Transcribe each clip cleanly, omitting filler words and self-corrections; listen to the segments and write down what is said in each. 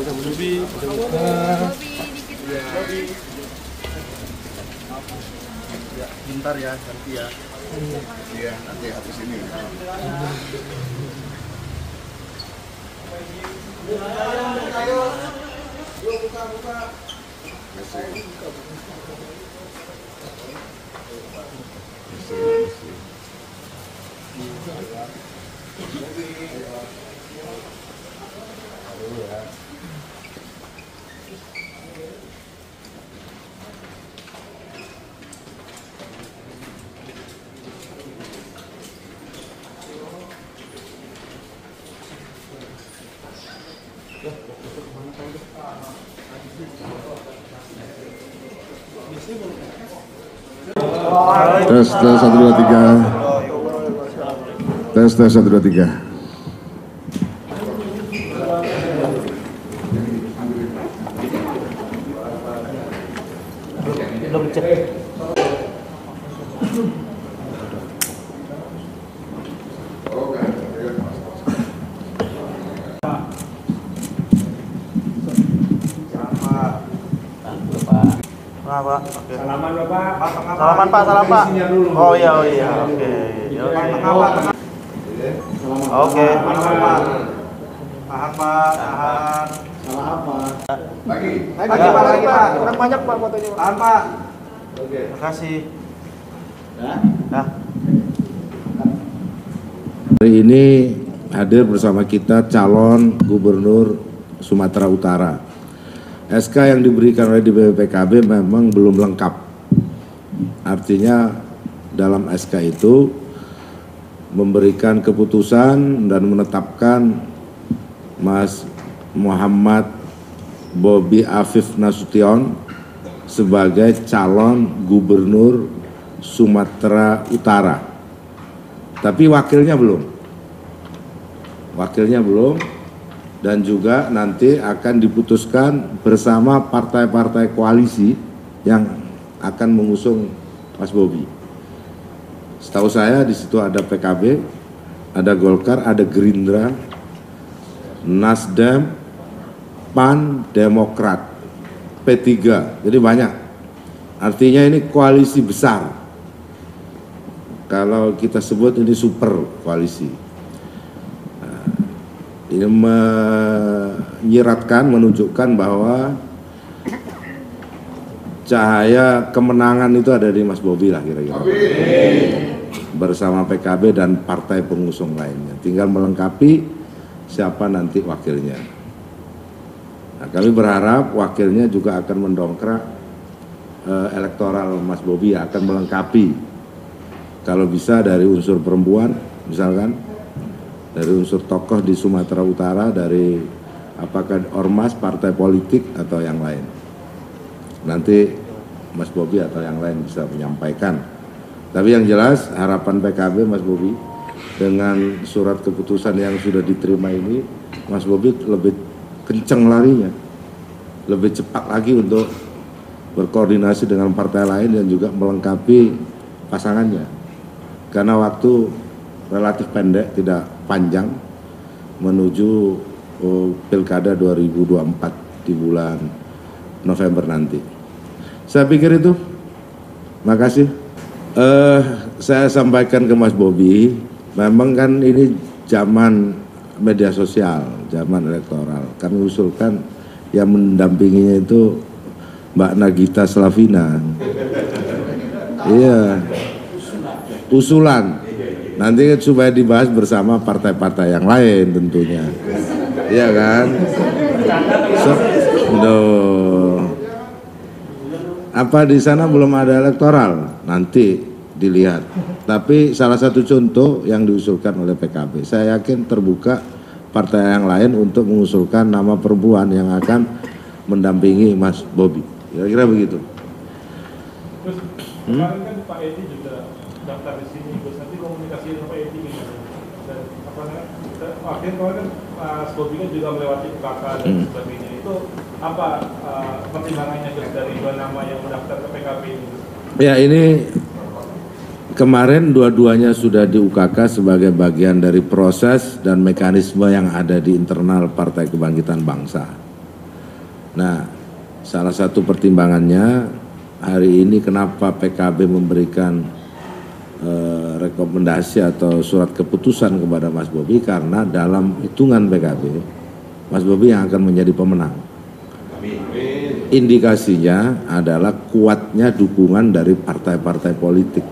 Lebih ya, bentar ya, nanti ya. Iya, nanti habis ini. Buka. Tes 1 2 3. Tes 1 2 3. Belum cek. Pak. Oke. salaman Bapak. Salaman Pak, salam Pak. Oh iya. Oke. Oke. Tahan Pak, tahan. Salah apa? Lagi Pak. Kurang banyak Pak fotonya. Tahan Pak. Oke. Terima kasih. Ya. Hari ini hadir bersama kita calon Gubernur Sumatera Utara. SK yang diberikan oleh DPPKB memang belum lengkap. Artinya dalam SK itu memberikan keputusan dan menetapkan Mas Muhammad Bobi Afif Nasution sebagai calon Gubernur Sumatera Utara. Tapi wakilnya belum. Dan juga nanti akan diputuskan bersama partai-partai koalisi yang akan mengusung Mas Bobi. Setahu saya di situ ada PKB, ada Golkar, ada Gerindra, Nasdem, PAN, Demokrat, P3. Jadi banyak. Artinya ini koalisi besar. Kalau kita sebut ini super koalisi. Ini menyiratkan, menunjukkan bahwa cahaya kemenangan itu ada di Mas Bobi lah kira-kira. Bersama PKB dan partai pengusung lainnya. Tinggal melengkapi siapa nanti wakilnya. Nah, kami berharap wakilnya juga akan mendongkrak elektoral Mas Bobi, akan melengkapi. Kalau bisa dari unsur perempuan, misalkan dari unsur tokoh di Sumatera Utara, dari apakah ormas, partai politik, atau yang lain. Nanti Mas Bobi atau yang lain bisa menyampaikan. Tapi yang jelas harapan PKB Mas Bobi dengan surat keputusan yang sudah diterima ini, Mas Bobi lebih kenceng larinya, lebih cepat lagi untuk berkoordinasi dengan partai lain dan juga melengkapi pasangannya. Karena waktu relatif pendek, tidak panjang menuju Pilkada 2024 di bulan November nanti. Saya pikir itu. Makasih. Saya sampaikan ke Mas Bobi, memang kan ini zaman media sosial, zaman elektoral. Kami usulkan yang mendampinginya itu Mbak Nagita Slavina. Iya. Usulan. Nanti supaya dibahas bersama partai-partai yang lain tentunya. Iya kan? Apa di sana belum ada elektoral? Nanti dilihat. Tapi salah satu contoh yang diusulkan oleh PKB, saya yakin terbuka partai yang lain untuk mengusulkan nama perempuan yang akan mendampingi Mas Bobi. Kira-kira begitu. Terus kemarin kan Pak Edi juga daftar di sini, terus nanti komunikasi dengan Pak Edi gimana? Dan apa namanya? Akhirnya kemarin Mas Bobi kan juga melewati UKK dan sebagainya. Itu apa pertimbangannya dari dua nama yang mendaftar ke PKB ini? Ya, ini kemarin dua-duanya sudah di UKK sebagai bagian dari proses dan mekanisme yang ada di internal Partai Kebangkitan Bangsa. Nah, salah satu pertimbangannya hari ini kenapa PKB memberikan rekomendasi atau surat keputusan kepada Mas Bobi, karena dalam hitungan PKB Mas Bobi yang akan menjadi pemenang. Indikasinya adalah kuatnya dukungan dari partai-partai politik.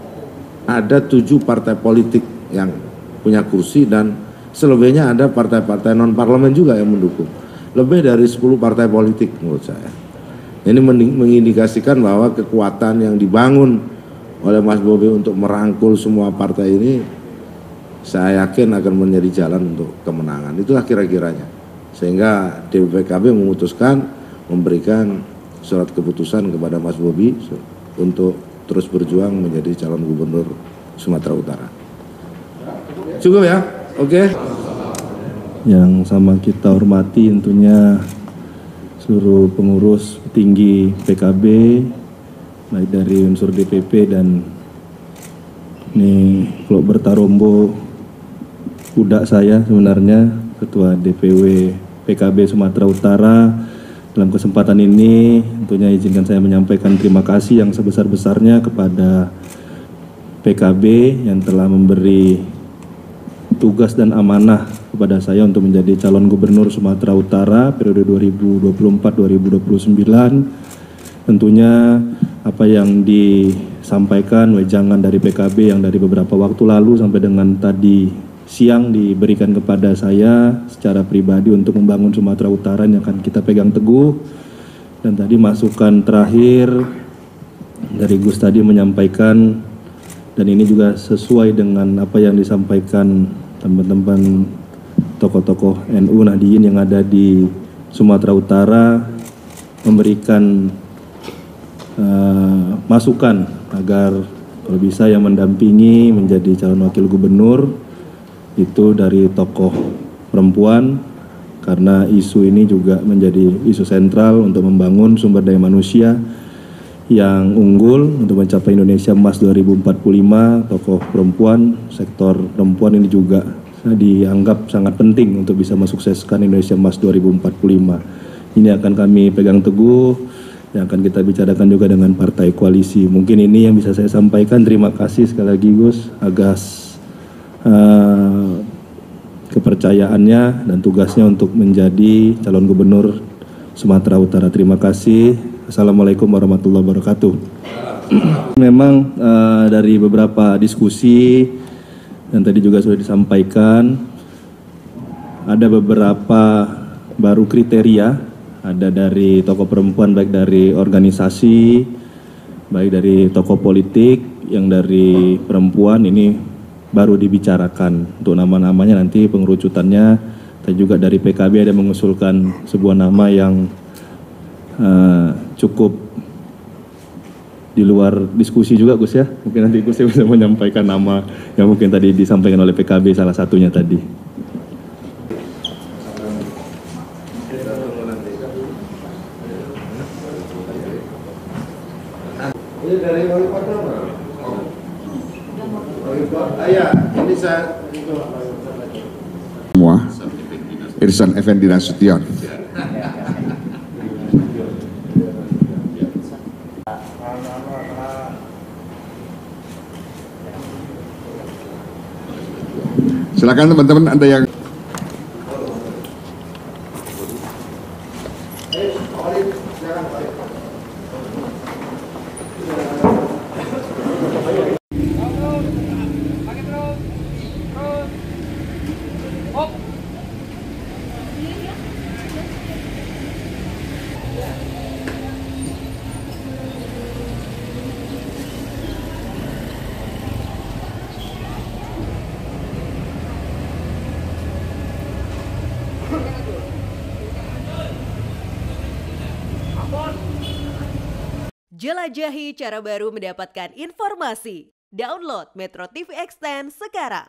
Ada 7 partai politik yang punya kursi dan selebihnya ada partai-partai non-parlemen juga yang mendukung. Lebih dari 10 partai politik menurut saya. Ini mengindikasikan bahwa kekuatan yang dibangun oleh Mas Bobi untuk merangkul semua partai ini, saya yakin akan menjadi jalan untuk kemenangan. Itulah kira-kiranya. Sehingga DPPKB memutuskan memberikan surat keputusan kepada Mas Bobi untuk terus berjuang menjadi calon gubernur Sumatera Utara. Cukup ya? Oke. Yang sama kita hormati tentunya seluruh pengurus tinggi PKB, baik dari unsur DPP dan ini Klub Bertarombo, kuda saya sebenarnya, Ketua DPW PKB Sumatera Utara. Dalam kesempatan ini tentunya izinkan saya menyampaikan terima kasih yang sebesar-besarnya kepada PKB yang telah memberi tugas dan amanah kepada saya untuk menjadi calon gubernur Sumatera Utara periode 2024-2029. Tentunya apa yang disampaikan wejangan dari PKB yang dari beberapa waktu lalu sampai dengan tadi siang diberikan kepada saya secara pribadi untuk membangun Sumatera Utara yang akan kita pegang teguh. Dan tadi masukan terakhir dari Gus tadi menyampaikan, dan ini juga sesuai dengan apa yang disampaikan teman-teman tokoh-tokoh NU Nahdliyin yang ada di Sumatera Utara, memberikan masukan agar kalau bisa yang mendampingi menjadi calon wakil gubernur itu dari tokoh perempuan, karena isu ini juga menjadi isu sentral untuk membangun sumber daya manusia yang unggul untuk mencapai Indonesia Emas 2045. Tokoh perempuan, sektor perempuan ini juga dianggap sangat penting untuk bisa mensukseskan Indonesia Emas 2045. Ini akan kami pegang teguh, yang akan kita bicarakan juga dengan partai koalisi. Mungkin ini yang bisa saya sampaikan. Terima kasih sekali lagi Gus atas kepercayaannya dan tugasnya untuk menjadi calon gubernur Sumatera Utara. Terima kasih. Assalamualaikum warahmatullahi wabarakatuh. Memang dari beberapa diskusi dan tadi juga sudah disampaikan, ada beberapa baru kriteria, ada dari tokoh perempuan, baik dari organisasi, baik dari tokoh politik, yang dari perempuan ini baru dibicarakan. Untuk nama-namanya nanti pengerucutannya, dan juga dari PKB ada mengusulkan sebuah nama yang cukup di luar diskusi juga Gus ya. Mungkin nanti Gus bisa menyampaikan nama yang mungkin tadi disampaikan oleh PKB salah satunya tadi. Ini dari wali kota mana? Ayah, ini saya semua Irsan Effendi Nasution. Silakan teman-teman, Anda yang jelajahi cara baru mendapatkan informasi. Download Metro TV Extend sekarang.